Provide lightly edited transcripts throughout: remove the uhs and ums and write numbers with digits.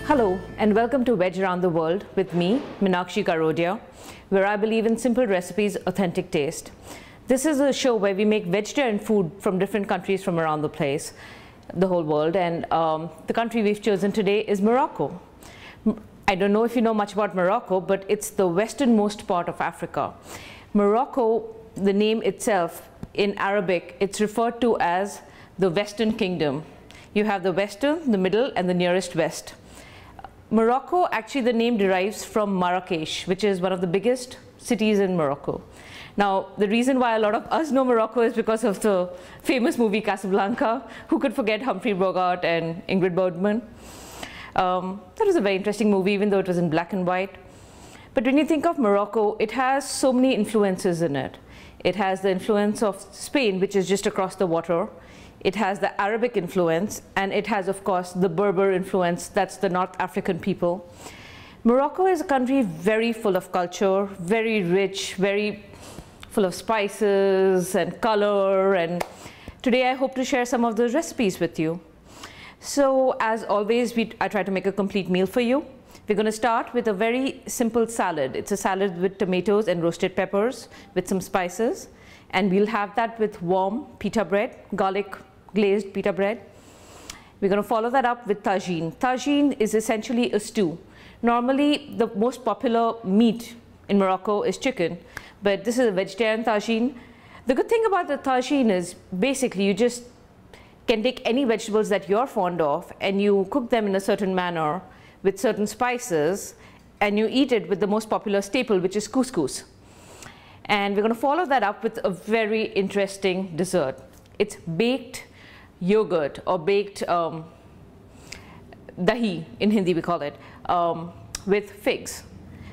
Hello and welcome to Veg Around the World with me, Meenakshi Garodia, where I believe in simple recipes, authentic taste. This is a show where we make vegetarian food from different countries from around the place, the whole world, and the country we've chosen today is Morocco. I don't know if you know much about Morocco, but it's the westernmost part of Africa. Morocco, the name itself in Arabic, it's referred to as the Western Kingdom. You have the Western, the Middle, and the nearest West. Morocco, actually the name derives from Marrakesh, which is one of the biggest cities in Morocco. Now, the reason why a lot of us know Morocco is because of the famous movie Casablanca. Who could forget Humphrey Bogart and Ingrid Bergman? That was a very interesting movie, even though it was in black and white. But when you think of Morocco, it has so many influences in it. It has the influence of Spain, which is just across the water. It has the Arabic influence, and it has, of course, the Berber influence. That's the North African people. Morocco is a country very full of culture, very rich, very full of spices and color. And today I hope to share some of those recipes with you. So as always, I try to make a complete meal for you. We're going to start with a very simple salad. It's a salad with tomatoes and roasted peppers with some spices. And we'll have that with warm pita bread, garlic glazed pita bread. We're going to follow that up with tagine. Tagine is essentially a stew. Normally, the most popular meat in Morocco is chicken, but this is a vegetarian tagine. The good thing about the tagine is basically you just can take any vegetables that you're fond of and you cook them in a certain manner with certain spices, and you eat it with the most popular staple, which is couscous. And we're going to follow that up with a very interesting dessert. It's baked yogurt, or baked dahi, in Hindi we call it, with figs.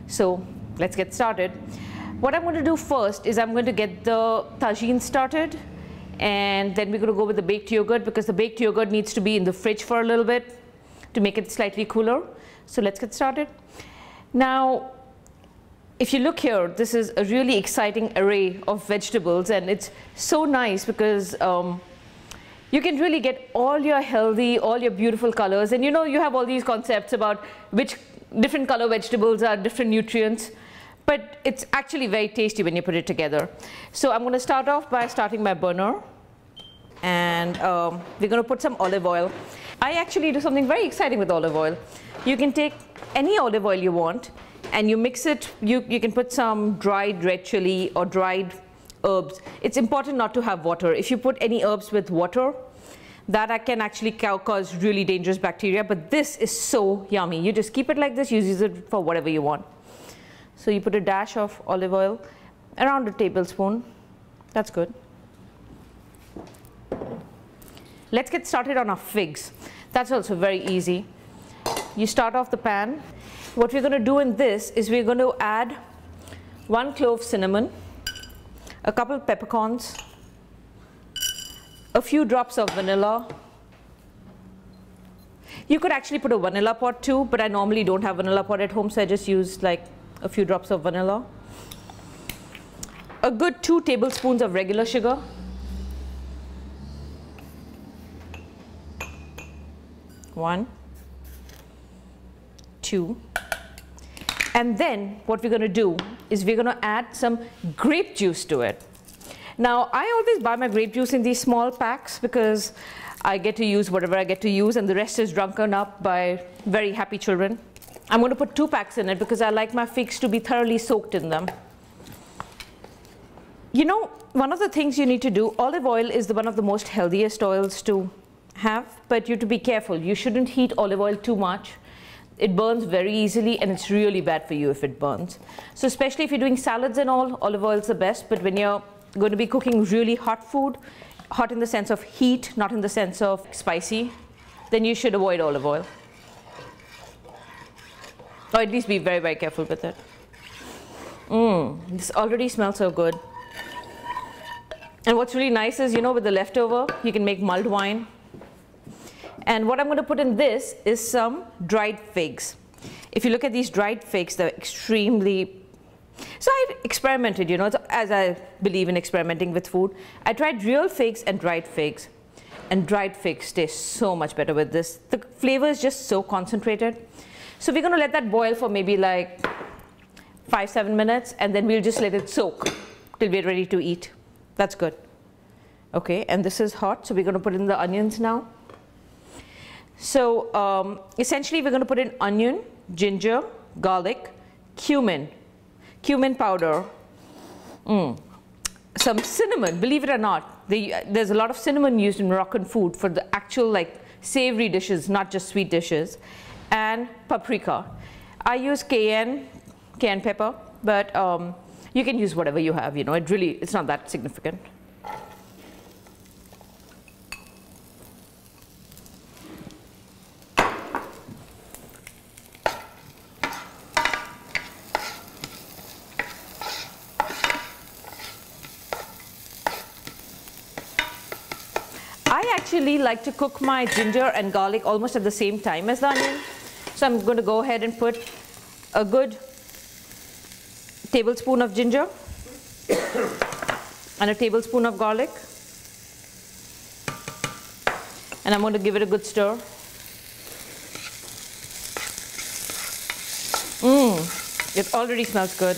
So let's get started. What I'm going to do first is I'm going to get the tagine started, and then we're going to go with the baked yogurt, because the baked yogurt needs to be in the fridge for a little bit to make it slightly cooler. So let's get started. Now, if you look here, this is a really exciting array of vegetables, and it's so nice because you can really get all your healthy, all your beautiful colors. And you know, you have all these concepts about which different color vegetables are different nutrients, but it's actually very tasty when you put it together. So I'm going to start off by starting my burner, and we're going to put some olive oil. I actually do something very exciting with olive oil. You can take any olive oil you want, and you mix it. You can put some dried red chili or dried herbs. It's important not to have water. If you put any herbs with water, that can actually cause really dangerous bacteria, but this is so yummy. You just keep it like this, you use it for whatever you want. So you put a dash of olive oil, around a tablespoon. That's good. Let's get started on our figs. That's also very easy. You start off the pan. What we're going to do in this is we're going to add 1 clove cinnamon, a couple peppercorns, a few drops of vanilla. You could actually put a vanilla pot too, but I normally don't have vanilla pot at home, so I just use like a few drops of vanilla. A good 2 tablespoons of regular sugar. One, 2. And then what we're going to do is we're going to add some grape juice to it. Now, I always buy my grape juice in these small packs because I get to use whatever I get to use, and the rest is drunken up by very happy children. I'm going to put 2 packs in it because I like my figs to be thoroughly soaked in them. You know, one of the things you need to do, olive oil is one of the most healthiest oils to have, but you have to be careful. You shouldn't heat olive oil too much. It burns very easily, and it's really bad for you if it burns. So especially if you're doing salads and all, olive oil is the best. But when you're going to be cooking really hot food, hot in the sense of heat, not in the sense of spicy, then you should avoid olive oil. Or at least be very, very careful with it. This already smells so good. And what's really nice is, you know, with the leftover, you can make mulled wine. And what I'm going to put in this is some dried figs. If you look at these dried figs, they're extremely... So I experimented, you know, as I believe in experimenting with food. I tried real figs and dried figs. and dried figs taste so much better with this. The flavor is just so concentrated. So we're going to let that boil for maybe like 5-7 minutes, and then we'll just let it soak till we're ready to eat. That's good. Okay, and this is hot, so we're going to put in the onions now. So essentially we're going to put in onion, ginger, garlic, cumin powder, some cinnamon. Believe it or not, there's a lot of cinnamon used in Moroccan food for the actual like savory dishes, not just sweet dishes, and paprika. I use cayenne pepper, but you can use whatever you have, you know, it's not that significant. I actually like to cook my ginger and garlic almost at the same time as the onion. So I'm going to go ahead and put a good tablespoon of ginger and a tablespoon of garlic. And I'm going to give it a good stir. It already smells good.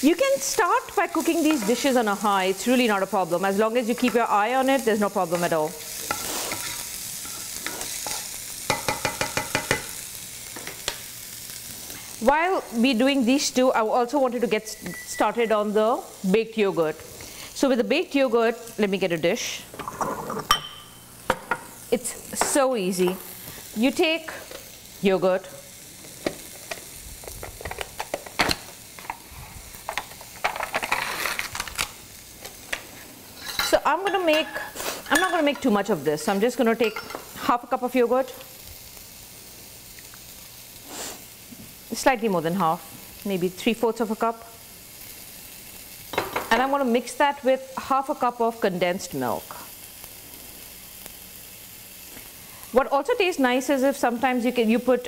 You can start by cooking these dishes on a high. It's really not a problem. As long as you keep your eye on it, there's no problem at all. While we're doing these two, I also wanted to get started on the baked yogurt. So with the baked yogurt, let me get a dish. It's so easy. You take yogurt, so I'm not going to make too much of this. So I'm just going to take half a cup of yogurt, slightly more than half, maybe 3/4 of a cup. And I'm going to mix that with half a cup of condensed milk. What also tastes nice is if sometimes you put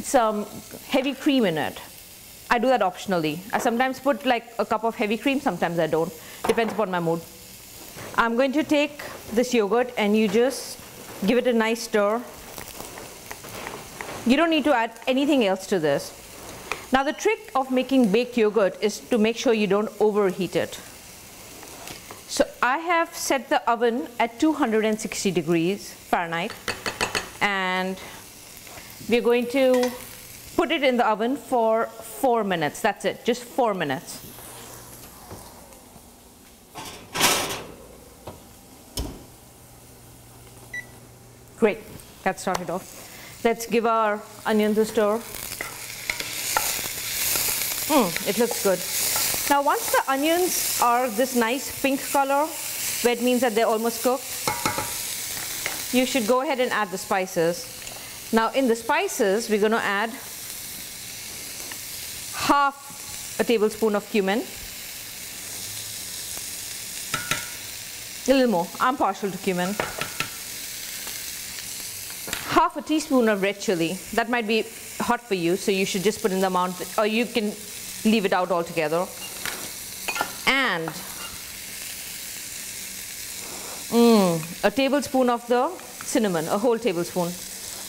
some heavy cream in it. I do that optionally. I sometimes put like a cup of heavy cream, sometimes I don't. Depends upon my mood. I'm going to take this yogurt and you just give it a nice stir. You don't need to add anything else to this. Now the trick of making baked yogurt is to make sure you don't overheat it. So I have set the oven at 260 degrees Fahrenheit, and we're going to put it in the oven for 4 minutes. That's it, just 4 minutes. Great, that started off. Let's give our onions a stir. It looks good. Now once the onions are this nice pink color, where it means that they're almost cooked, you should go ahead and add the spices. Now in the spices, we're going to add half a tablespoon of cumin. A little more. I'm partial to cumin. Half a teaspoon of red chili. That might be hot for you, so you should just put in the amount, or you can leave it out altogether. And a tablespoon of the cinnamon, a whole tablespoon.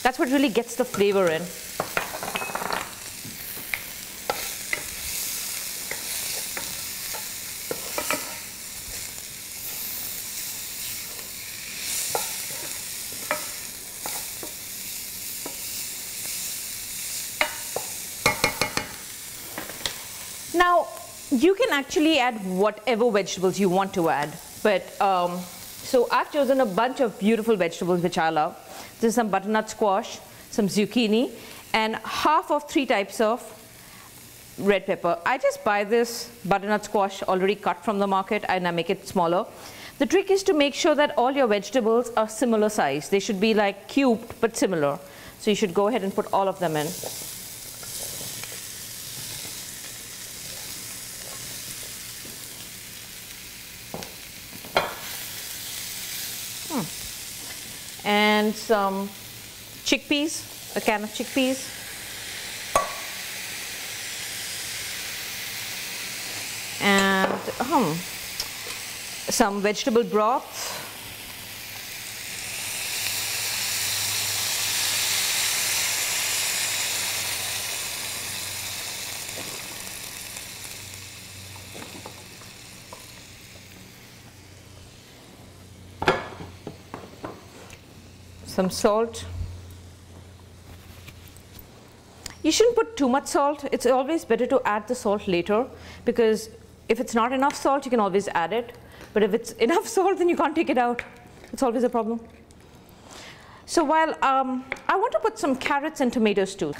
That's what really gets the flavor in. Now, you can actually add whatever vegetables you want to add, but so I've chosen a bunch of beautiful vegetables which I love. This is some butternut squash, some zucchini, and half of 3 types of red pepper. I just buy this butternut squash already cut from the market and I make it smaller. The trick is to make sure that all your vegetables are similar size. They should be like cubed but similar. So you should go ahead and put all of them in. And some chickpeas, a can of chickpeas. And some vegetable broth. Some salt. You shouldn't put too much salt. It's always better to add the salt later, because if it's not enough salt, you can always add it. But if it's enough salt, then you can't take it out. It's always a problem. So while I want to put some carrots and tomatoes too.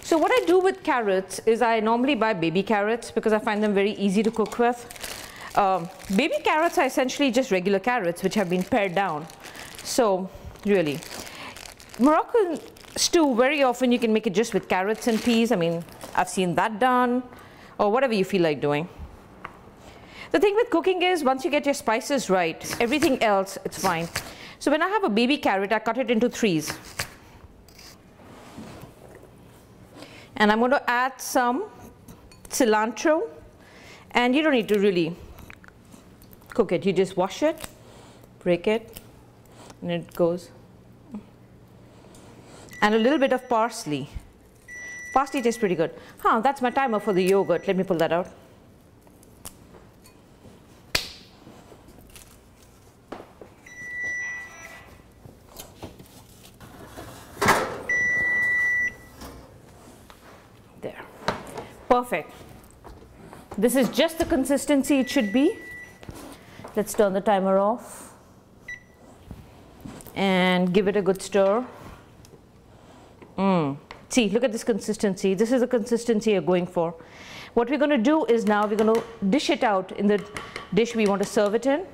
So what I do with carrots is I normally buy baby carrots because I find them very easy to cook with. Baby carrots are essentially just regular carrots which have been pared down. So really, Moroccan stew, very often you can make it just with carrots and peas. I mean, I've seen that done, or whatever you feel like doing. The thing with cooking is once you get your spices right, everything else, it's fine. So when I have a baby carrot, I cut it into threes. And I'm going to add some cilantro. And you don't need to really cook it. You just wash it, break it, and it goes. And a little bit of parsley. Parsley tastes pretty good. That's my timer for the yogurt. Let me pull that out. There. Perfect. This is just the consistency it should be. Let's turn the timer off and give it a good stir. See, look at this consistency. This is the consistency you're going for. What we're going to do is now we're going to dish it out in the dish we want to serve it in,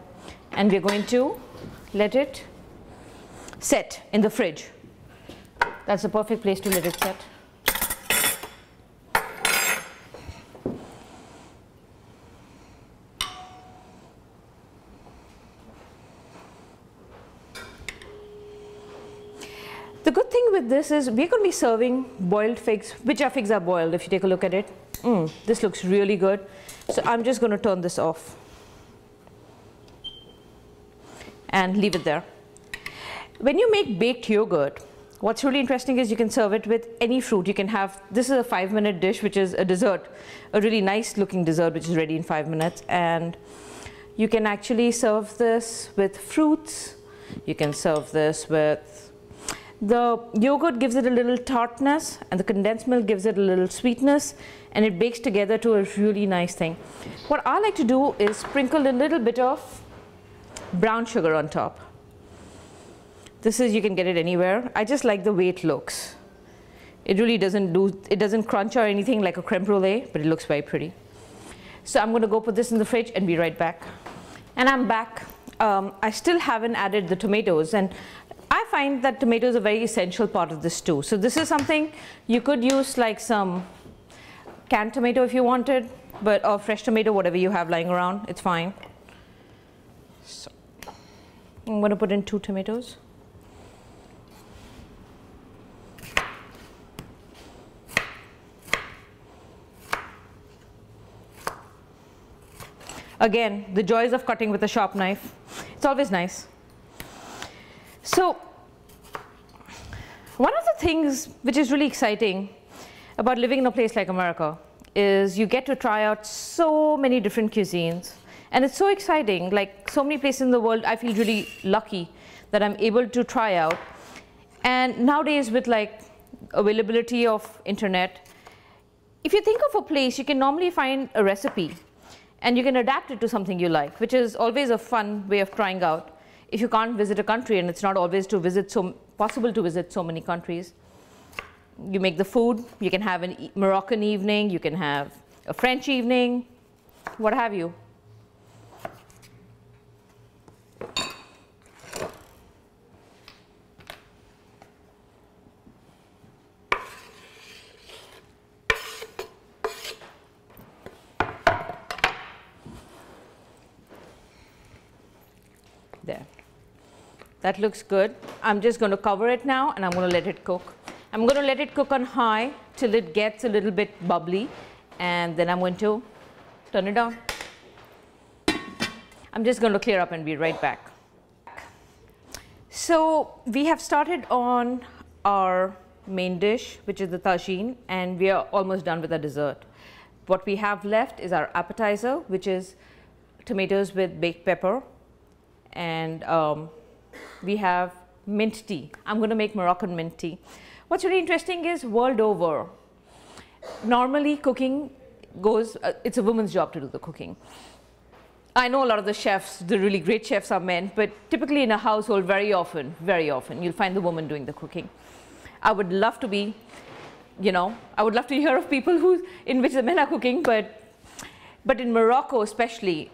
and we're going to let it set in the fridge. That's the perfect place to let it set. The good thing with this is we're going to be serving boiled figs, which our figs are boiled if you take a look at it. This looks really good. So I'm just going to turn this off and leave it there. When you make baked yogurt, what's really interesting is you can serve it with any fruit. You can have, this is a 5-minute dish, which is a dessert, a really nice looking dessert, which is ready in 5 minutes. And you can actually serve this with fruits. You can serve this with, the yogurt gives it a little tartness, and the condensed milk gives it a little sweetness, and it bakes together to a really nice thing. What I like to do is sprinkle a little bit of brown sugar on top. This is, you can get it anywhere. I just like the way it looks. It really doesn't crunch or anything like a creme brulee, but it looks very pretty. So I'm going to go put this in the fridge and be right back. And I'm back. I still haven't added the tomatoes, and I find that tomatoes are a very essential part of this stew. So this is something you could use, like some canned tomato if you wanted, or fresh tomato, whatever you have lying around, it's fine. So I'm going to put in 2 tomatoes. Again, the joys of cutting with a sharp knife. It's always nice. So one of the things which is really exciting about living in a place like America is you get to try out so many different cuisines, and it's so exciting. Like so many places in the world, I feel really lucky that I'm able to try out. And nowadays with like availability of internet, if you think of a place, you can normally find a recipe and you can adapt it to something you like, which is always a fun way of trying out. If you can't visit a country, and it's not always possible to visit so many countries, you make the food. You can have a Moroccan evening, you can have a French evening, what have you. There. That looks good. I'm just going to cover it now, and I'm going to let it cook. I'm going to let it cook on high till it gets a little bit bubbly, and then I'm going to turn it down. I'm just going to clear up and be right back. So we have started on our main dish, which is the tagine, and we are almost done with the dessert. What we have left is our appetizer, which is tomatoes with baked pepper, and we have mint tea. I'm going to make Moroccan mint tea. What's really interesting is world over, normally cooking goes, it's a woman's job to do the cooking. I know a lot of the chefs, the really great chefs are men, but typically in a household very often, you'll find the woman doing the cooking. I would love to be, you know, I would love to hear of people in which the men are cooking, but in Morocco especially,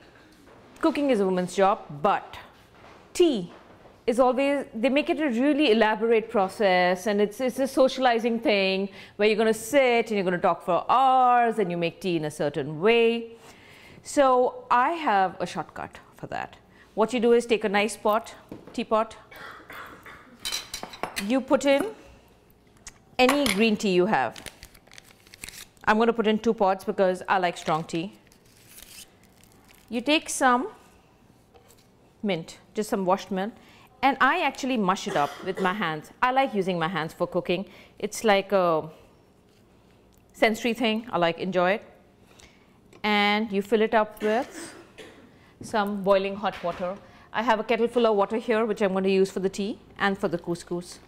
cooking is a woman's job, but tea is always, they make it a really elaborate process, and it's a socializing thing where you're going to sit and you're going to talk for hours and you make tea in a certain way. So I have a shortcut for that. What you do is take a nice pot, teapot, you put in any green tea you have. I'm going to put in 2 pots because I like strong tea. You take some mint, just some washed mint, and I actually mush it up with my hands. I like using my hands for cooking. It's like a sensory thing. I enjoy it. And you fill it up with some boiling hot water. I have a kettle full of water here, which I'm going to use for the tea and for the couscous.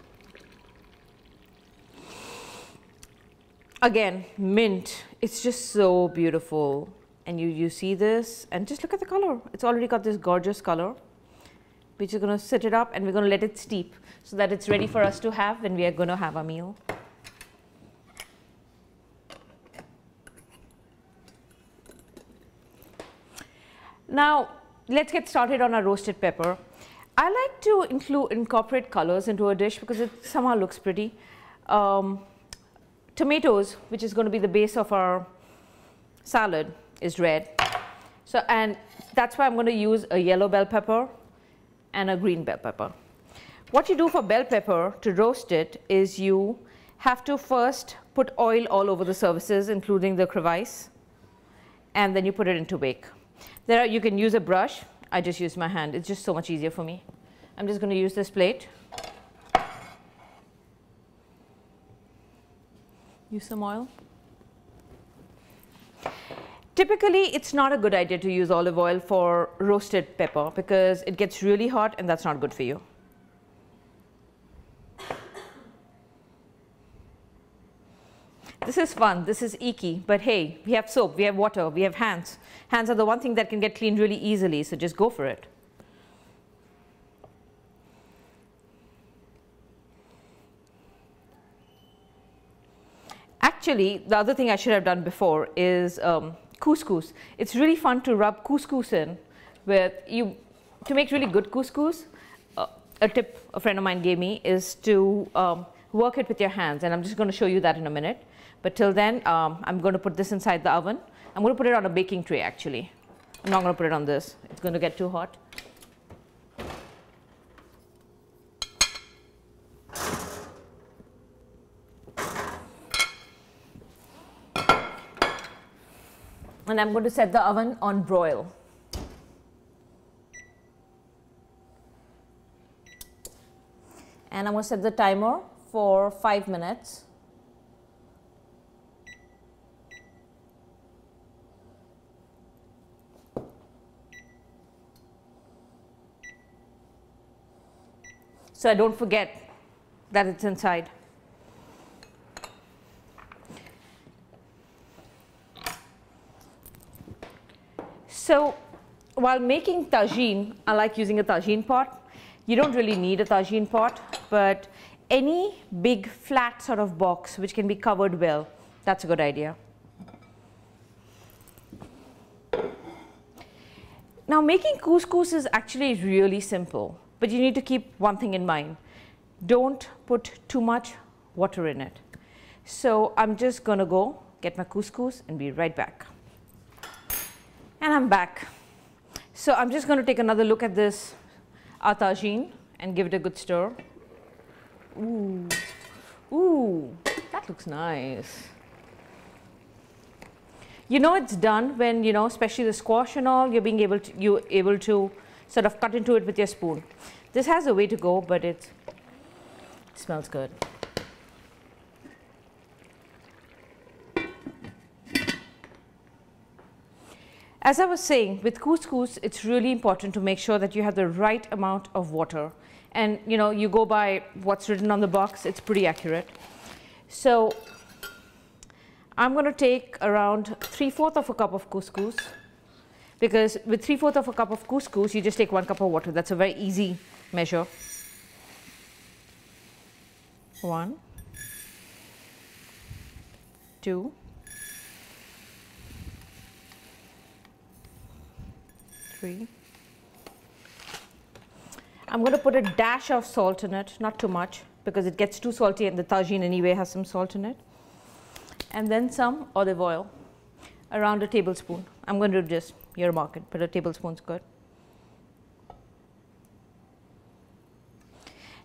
Again, mint, it's just so beautiful. And you see this, and just look at the color. It's already got this gorgeous color. We're just going to sit it up and we're going to let it steep so that it's ready for us to have when we are going to have our meal. Now, let's get started on our roasted pepper. I like to incorporate colors into a dish because it somehow looks pretty. Tomatoes, which is going to be the base of our salad, is red. So, and that's why I'm going to use a yellow bell pepper and a green bell pepper. What you do for bell pepper to roast it is you have to first put oil all over the surfaces, including the crevice, and then you put it into bake. You can use a brush. I just use my hand. It's just so much easier for me. I'm just going to use this plate. Use some oil. Typically, it's not a good idea to use olive oil for roasted pepper because it gets really hot and that's not good for you. This is fun, this is icky, but hey, we have soap, we have water, we have hands. Hands are the one thing that can get cleaned really easily, so just go for it. Actually, the other thing I should have done before is couscous. It's really fun to rub couscous in with you. To make really good couscous, a tip a friend of mine gave me is to work it with your hands, and I'm just going to show you that in a minute. But till then, I'm going to put this inside the oven. I'm going to put it on a baking tray actually. I'm not going to put it on this. It's going to get too hot. And I'm going to set the oven on broil. And I'm going to set the timer for 5 minutes. So I don't forget that it's inside. So while making tagine, I like using a tagine pot. You don't really need a tagine pot, but any big flat sort of box which can be covered well, that's a good idea. Now making couscous is actually really simple, but you need to keep one thing in mind. Don't put too much water in it. So I'm just going to go get my couscous and be right back. And I'm back. So I'm just going to take another look at this tagine and give it a good stir. Ooh, ooh, that looks nice. You know it's done when, you know, especially the squash and all, you're able to sort of cut into it with your spoon. This has a way to go, but it smells good. As I was saying, with couscous, it's really important to make sure that you have the right amount of water. And, you know, you go by what's written on the box, it's pretty accurate. So I'm going to take around 3/4 of a cup of couscous, because with 3/4 of a cup of couscous, you just take 1 cup of water. That's a very easy measure. 1, 2, 3. I'm going to put a dash of salt in it, not too much, because it gets too salty, and the tagine anyway has some salt in it. And then some olive oil, around a tablespoon. I'm going to do just your market, but a tablespoon's good.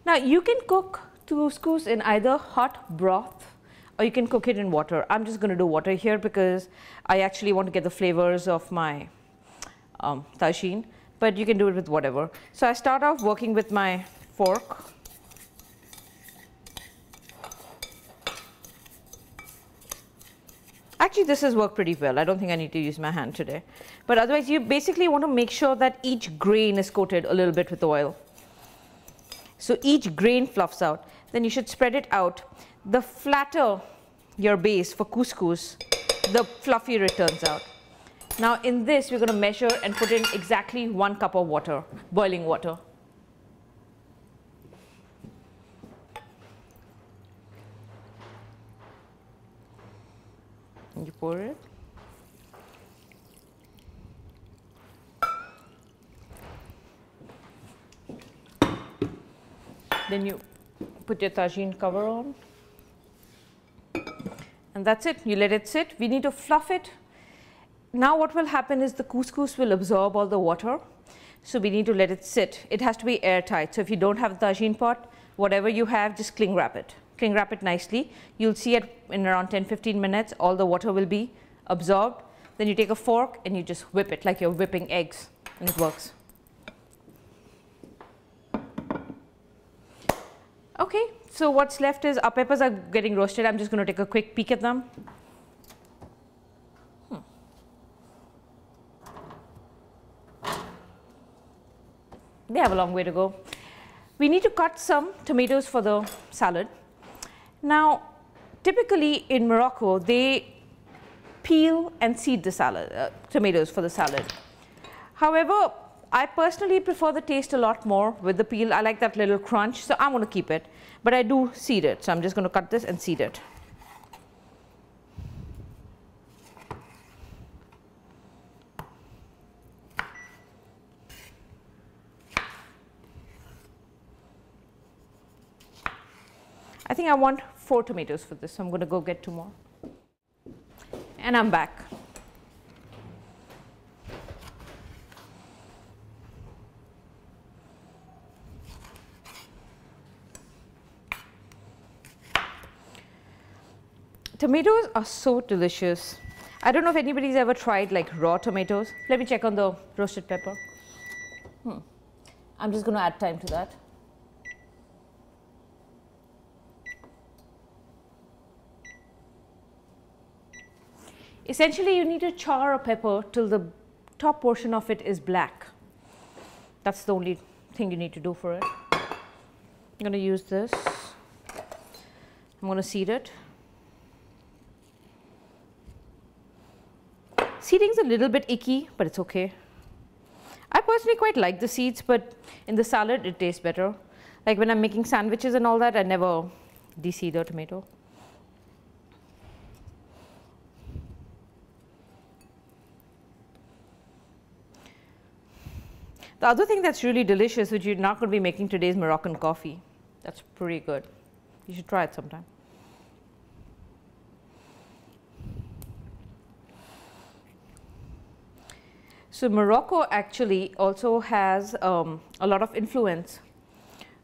Now you can cook couscous in either hot broth or you can cook it in water. I'm just going to do water here because I actually want to get the flavors of my tagine, but you can do it with whatever. So I start off working with my fork. Actually, this has worked pretty well. I don't think I need to use my hand today. But otherwise, you basically want to make sure that each grain is coated a little bit with oil. So each grain fluffs out. Then you should spread it out. The flatter your base for couscous, the fluffier it turns out. Now in this, we're going to measure and put in exactly 1 cup of water, boiling water. And you pour it. Then you put your tagine cover on. And that's it. You let it sit. We need to fluff it. Now what will happen is the couscous will absorb all the water. So we need to let it sit. It has to be airtight. So if you don't have a tagine pot, whatever you have, just cling wrap it. Cling wrap it nicely. You'll see it in around 10-15 minutes. All the water will be absorbed. Then you take a fork and you just whip it like you're whipping eggs, and it works. Okay, so what's left is our peppers are getting roasted. I'm just going to take a quick peek at them. They have a long way to go. We need to cut some tomatoes for the salad. Now, typically in Morocco, they peel and seed the salad, tomatoes for the salad. However, I personally prefer the taste a lot more with the peel. I like that little crunch, so I'm going to keep it. But I do seed it, so I'm just going to cut this and seed it. I think I want 4 tomatoes for this, so I'm going to go get 2 more. And I'm back. Tomatoes are so delicious. I don't know if anybody's ever tried like raw tomatoes. Let me check on the roasted pepper. I'm just going to add time to that. Essentially, you need to char a pepper till the top portion of it is black. That's the only thing you need to do for it. I'm going to use this. I'm going to seed it. Seeding's a little bit icky, but it's okay. I personally quite like the seeds, but in the salad it tastes better. Like when I'm making sandwiches and all that, I never de-seed a tomato. The other thing that's really delicious, which you're not going to be making today, is Moroccan coffee. That's pretty good. You should try it sometime. So Morocco actually also has a lot of influence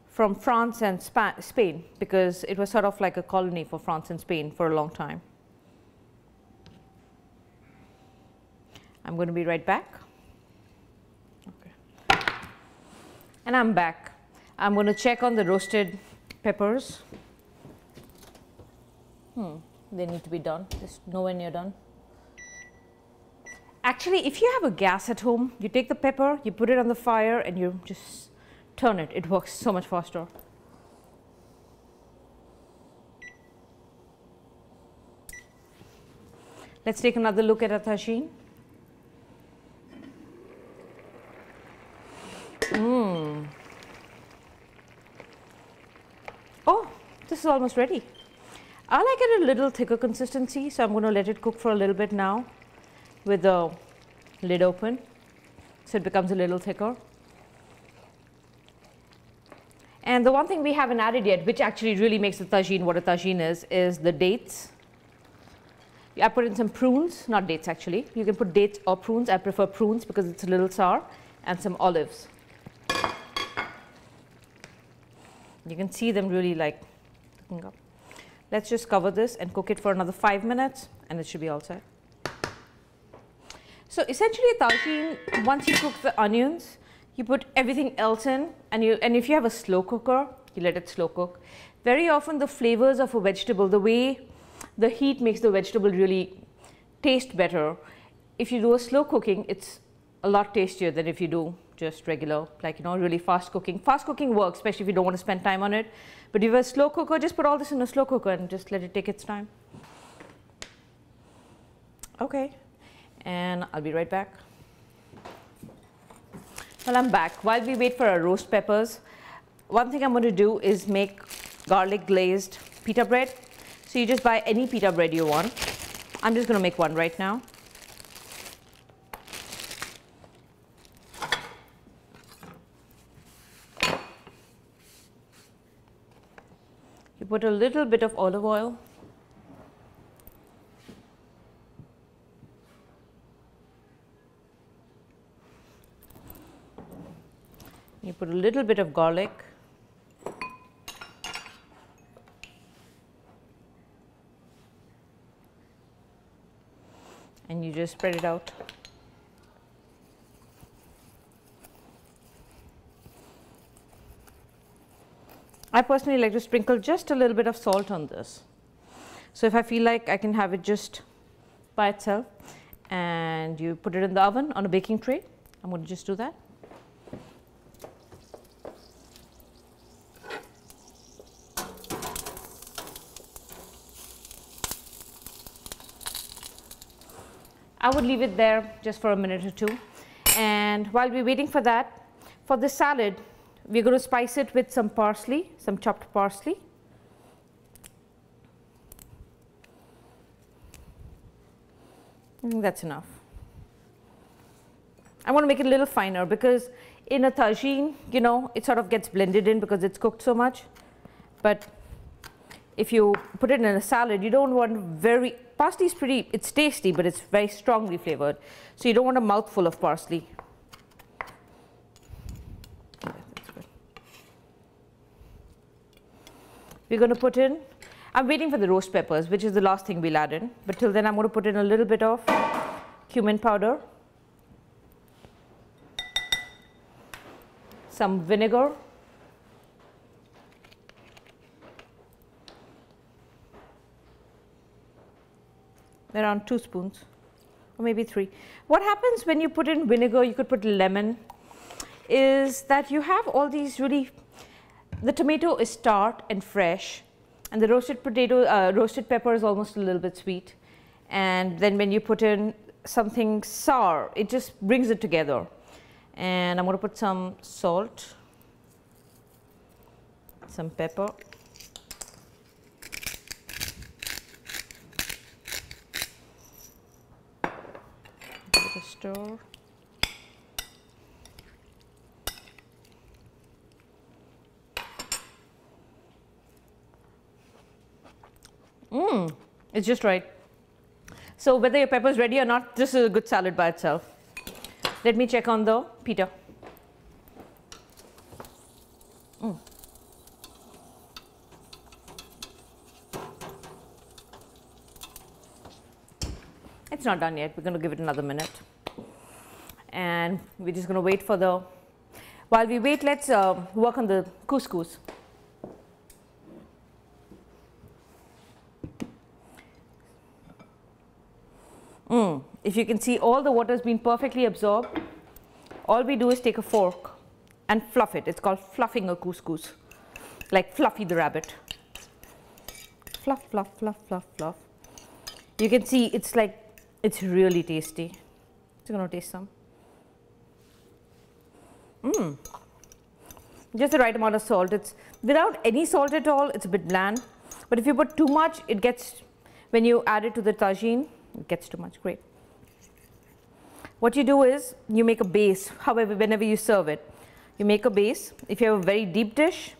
from France and Spain, because it was sort of like a colony for France and Spain for a long time. I'm going to be right back. Okay. And I'm back. I'm going to check on the roasted peppers. They need to be done, just nowhere near done. Actually, if you have a gas at home, you take the pepper, you put it on the fire, and you just turn it. It works so much faster. Let's take another look at our tagine. Oh, this is almost ready. I like it a little thicker consistency, so I'm going to let it cook for a little bit now with the lid open, so it becomes a little thicker. And the one thing we haven't added yet, which actually really makes the tagine what a tagine is the dates. I put in some prunes, not dates actually. You can put dates or prunes. I prefer prunes because it's a little sour, and some olives. You can see them really like cooking up. Let's just cover this and cook it for another 5 minutes, and it should be all set. So essentially, tagine, once you cook the onions, you put everything else in, and if you have a slow cooker, you let it slow cook. Very often, the flavors of a vegetable, the way the heat makes the vegetable really taste better. If you do a slow cooking, it's a lot tastier than if you do just regular, like, really fast cooking. Fast cooking works, especially if you don't want to spend time on it. But if you have a slow cooker, just put all this in a slow cooker and just let it take its time. Okay, and I'll be right back. Well, I'm back. While we wait for our roast peppers, one thing I'm going to do is make garlic glazed pita bread. So you just buy any pita bread you want. I'm just going to make one right now. You put a little bit of olive oil. You put a little bit of garlic. And you just spread it out. I personally like to sprinkle just a little bit of salt on this. So if I feel like I can have it just by itself, and you put it in the oven on a baking tray, I'm going to just do that. I would leave it there just for a minute or two. And while we're waiting for that, for the salad, we're going to spice it with some parsley, some chopped parsley. I think that's enough. I want to make it a little finer because in a tagine, it sort of gets blended in because it's cooked so much. But if you put it in a salad, you don't want parsley is it's tasty, but it's very strongly flavored. So you don't want a mouthful of parsley. Okay, that's good. We're going to put in, I'm waiting for the roast peppers, which is the last thing we'll add in. But till then, I'm going to put in a little bit of cumin powder, some vinegar, around 2 spoons, or maybe 3. What happens when you put in vinegar, you could put lemon, is that you have all these the tomato is tart and fresh, and the roasted pepper is almost a little bit sweet. And then when you put in something sour, it just brings it together. And I'm going to put some salt, some pepper, stir. It's just right. So whether your pepper is ready or not, this is a good salad by itself. Let me check on the pita. It's not done yet. We're going to give it another minute. And we're just going to wait for the, while we wait, let's work on the couscous. If you can see, all the water has been perfectly absorbed. All we do is take a fork and fluff it. It's called fluffing a couscous, like Fluffy the rabbit. Fluff, fluff, fluff, fluff, fluff. You can see it's like, it's really tasty. Just going to taste some. Just the right amount of salt. It's without any salt at all, it's a bit bland. But if you put too much, it gets, when you add it to the tagine, it gets too much. Great. What you do is you make a base. However, whenever you serve it, you make a base. If you have a very deep dish,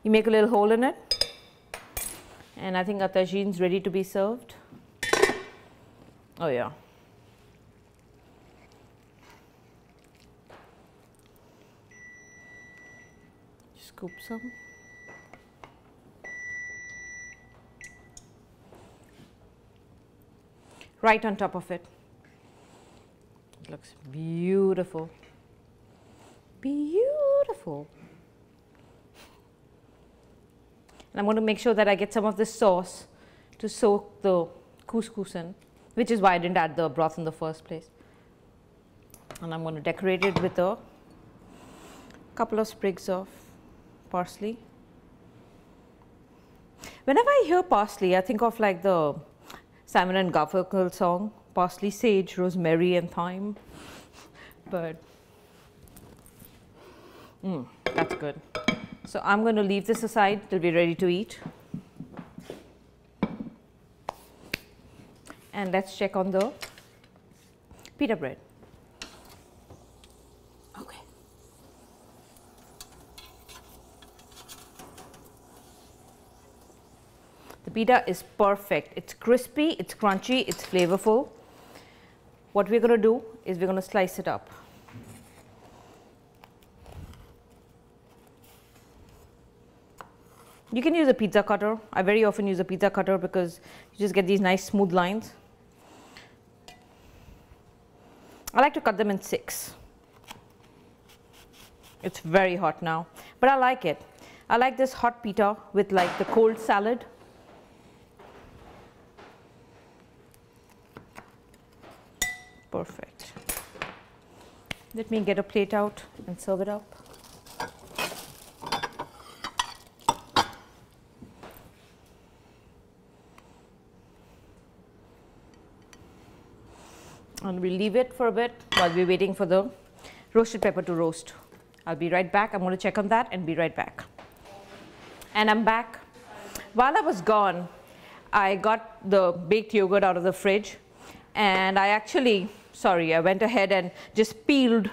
you make a little hole in it. And I think our tagine is ready to be served. Oh yeah. Scoop some. Right on top of it. It looks beautiful. Beautiful. And I'm going to make sure that I get some of this sauce to soak the couscous in, which is why I didn't add the broth in the first place. And I'm going to decorate it with a couple of sprigs of parsley. Whenever I hear parsley, I think of like the Simon and Garfunkel song, parsley, sage, rosemary and thyme. But that's good. So I'm going to leave this aside till we're ready to eat. And let's check on the pita bread. Okay. The pita is perfect. It's crispy, it's crunchy, it's flavorful. What we're going to do is we're going to slice it up. You can use a pizza cutter. I very often use a pizza cutter because you just get these nice smooth lines. I like to cut them in 6. It's very hot now, but I like it. I like this hot pita with like the cold salad. Perfect. Let me get a plate out and serve it up. And we'll leave it for a bit while we're waiting for the roasted pepper to roast. I'll be right back. I'm going to check on that and be right back. And I'm back. While I was gone, I got the baked yogurt out of the fridge, and I actually, I went ahead and just peeled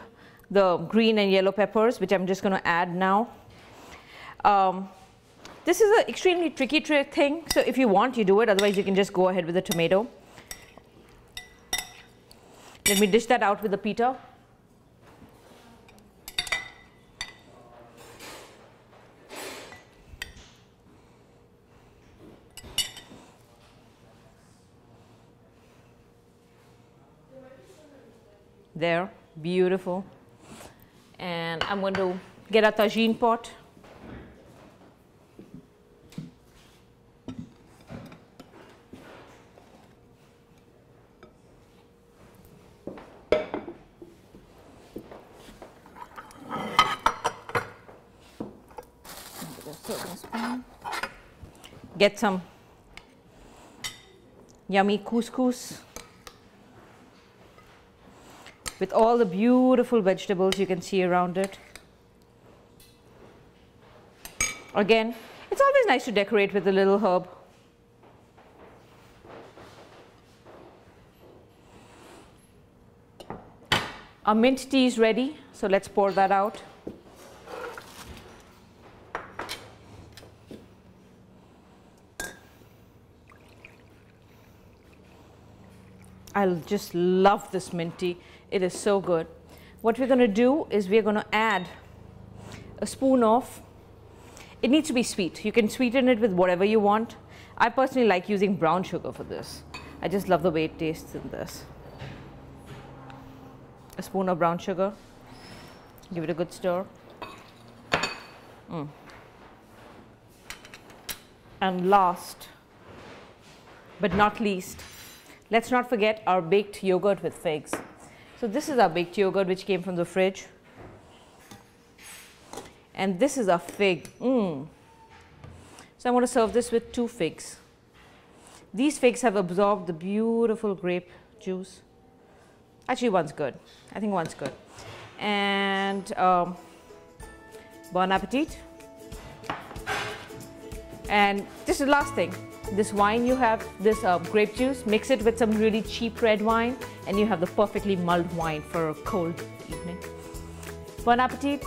the green and yellow peppers, which I'm just going to add now. This is an extremely tricky thing, so if you want, you do it. Otherwise, you can just go ahead with the tomato. Let me dish that out with the pita. There, beautiful. And I'm going to get a tagine pot. Get some yummy couscous with all the beautiful vegetables you can see around it. Again, it's always nice to decorate with a little herb. Our mint tea is ready, so let's pour that out. I just love this mint tea. It is so good. What we're going to do is we're going to add a spoon of, it needs to be sweet. You can sweeten it with whatever you want. I personally like using brown sugar for this. I just love the way it tastes in this. a spoon of brown sugar. Give it a good stir. And last but not least, let's not forget our baked yogurt with figs. So this is our baked yogurt which came from the fridge. And this is a fig. So I'm going to serve this with 2 figs. These figs have absorbed the beautiful grape juice. Actually, one's good. I think one's good. And bon appetit. And this is the last thing. This wine you have, this grape juice, mix it with some really cheap red wine, and you have the perfectly mulled wine for a cold evening. Bon appetit.